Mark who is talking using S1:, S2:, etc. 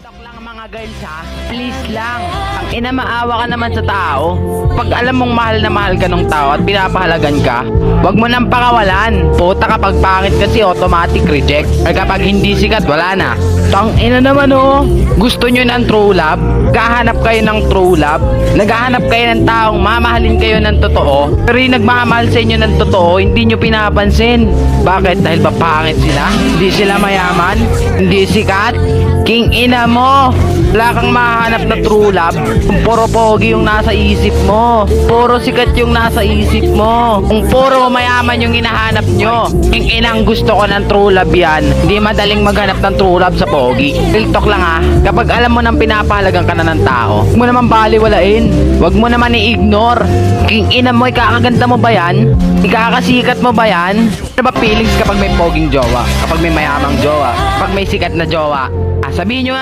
S1: Talk lang mga girls ha. Please lang. Ang ina, maawa ka naman sa tao. Pag alam mong mahal na mahal ka ng tao at pinapahalagan ka, wag mo nang pakawalan. Puta, kapag pangit kasi automatic reject. Or kapag hindi sikat, wala na. Tang ina naman oh. Gusto nyo ng true love? Naghahanap kayo ng true love? Naghahanap kayo ng taong mamahalin kayo ng totoo? Pero yung nagmamahal sa inyo ng totoo, hindi nyo pinapansin. Bakit? Dahil ba pangit sila? Hindi sila mayaman? Hindi sikat? King ina mo! Wala kang mahanap na true love kung puro pogi yung nasa isip mo. Puro sikat yung nasa isip mo. Kung puro mayaman yung hinahanap nyo. King inang gusto ko ng true love yan. Hindi madaling maghanap ng true love sa pogi. Real talk lang ha. Kapag alam mo nang pinapahalagan ka na ng tao, huwag mo naman baliwalain. Huwag mo naman i-ignore. King ina mo, ikakaganda mo ba yan? Ikakasikat mo ba yan? Ano ba feelings kapag may poging jowa? Kapag may mayamang jowa? Kapag may sikat na jowa? Sabihin nyo nga.